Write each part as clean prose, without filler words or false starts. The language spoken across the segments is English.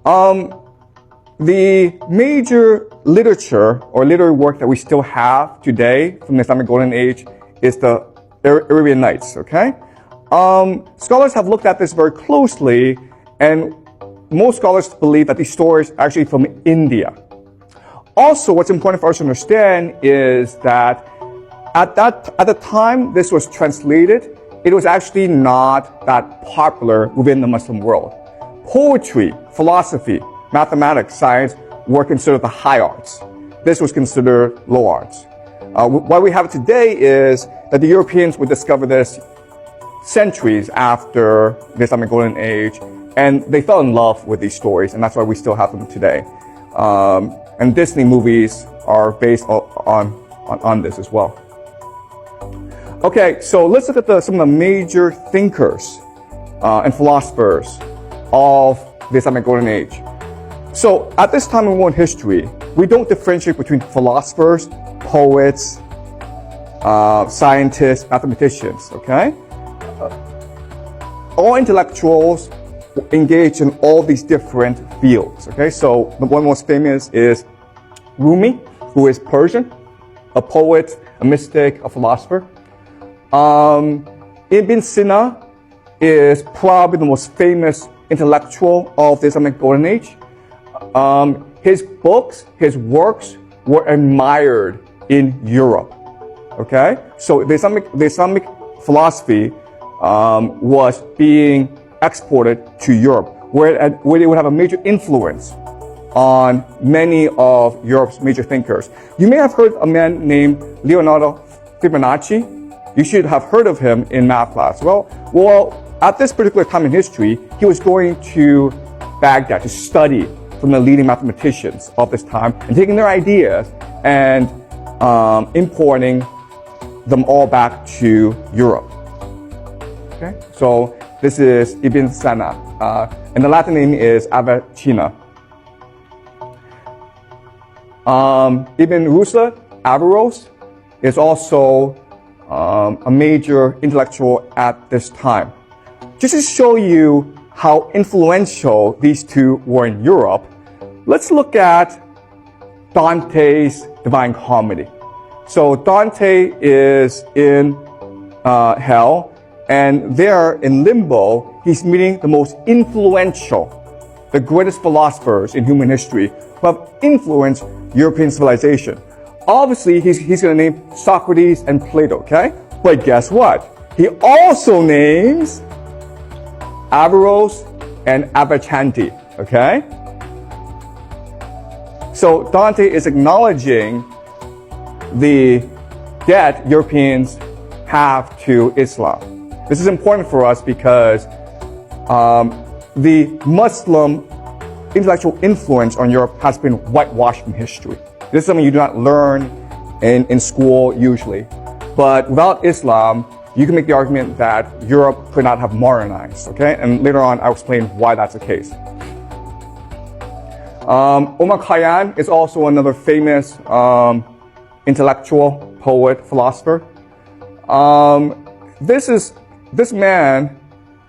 The major literature or literary work that we still have today from the Islamic Golden Age is the Arabian Nights, okay? Scholars have looked at this very closely, and most scholars believe that these stories are actually from India. Also, what's important for us to understand is that at the time this was translated, it was actually not that popular within the Muslim world. Poetry, philosophy, mathematics, science were considered the high arts. This was considered low arts. What we have today is that the Europeans would discover this centuries after the Islamic Golden Age, and they fell in love with these stories, and that's why we still have them today. And Disney movies are based on this as well. Okay, so let's look at some of the major thinkers and philosophers of the Islamic Golden Age. So at this time in world history, we don't differentiate between philosophers, poets, scientists, mathematicians, okay? All intellectuals engage in all these different fields, okay? So the one most famous is Rumi, who is Persian, a poet, a mystic, a philosopher. Ibn Sina is probably the most famous intellectual of the Islamic Golden Age. His books, his works were admired in Europe. Okay, so the Islamic philosophy was being exported to Europe, where it would have a major influence on many of Europe's major thinkers. You may have heard a man named Leonardo Fibonacci. You should have heard of him in math class. Well, at this particular time in history, he was going to Baghdad to study from the leading mathematicians of this time and taking their ideas and importing them all back to Europe. Okay, so this is Ibn Sina, and the Latin name is Avicenna. Ibn Rushd, Averroes, is also a major intellectual at this time. Just to show you how influential these two were in Europe, let's look at Dante's Divine Comedy. So Dante is in hell, and there in limbo, he's meeting the most influential, the greatest philosophers in human history who have influenced European civilization. Obviously, he's going to name Socrates and Plato, okay? But guess what? He also names Averroes and Avicenna, okay? So Dante is acknowledging the debt Europeans have to Islam. This is important for us because the Muslim intellectual influence on Europe has been whitewashed from history. This is something you do not learn in school usually. But without Islam, you can make the argument that Europe could not have modernized, okay? And later on, I'll explain why that's the case. Omar Khayyam is also another famous intellectual, poet, philosopher. This man,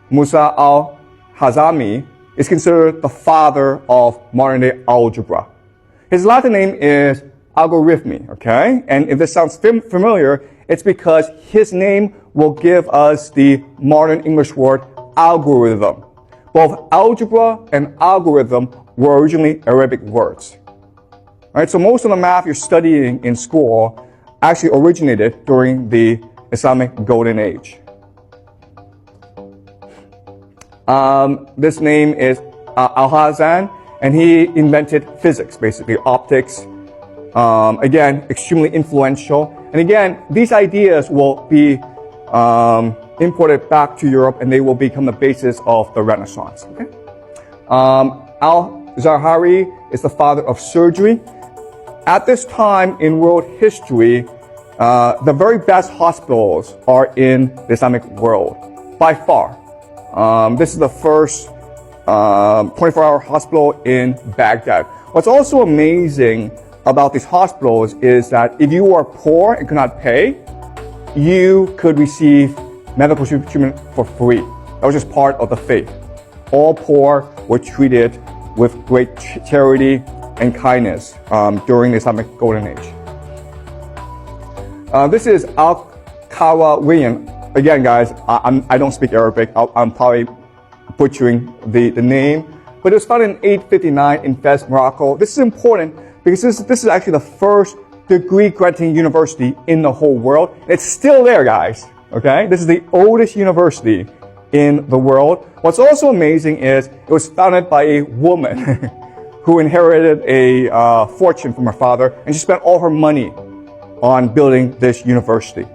Musa al-Hazami, is considered the father of modern-day algebra. His Latin name is algorithmy, okay? And if this sounds familiar, it's because his name will give us the modern English word algorithm. Both algebra and algorithm were originally Arabic words. Right? So most of the math you're studying in school actually originated during the Islamic Golden Age. This name is Al-Hazan, and he invented physics, basically optics. Again, extremely influential. And again, these ideas will be imported back to Europe, and they will become the basis of the Renaissance. Okay? Al-Zahari is the father of surgery. At this time in world history, the very best hospitals are in the Islamic world, by far. This is the first 24-hour hospital in Baghdad. What's also amazing about these hospitals is that if you are poor and cannot pay, you could receive medical treatment for free. That was just part of the faith. All poor were treated with great charity and kindness during the Islamic Golden Age. This is Al-Qarawiyyin. Again, guys, I don't speak Arabic. I'm probably butchering the name. But it was founded in 859 in Fez, Morocco. This is important because this is actually the first degree-granting university in the whole world. It's still there, guys. Okay? This is the oldest university in the world. What's also amazing is it was founded by a woman who inherited a fortune from her father, and she spent all her money on building this university.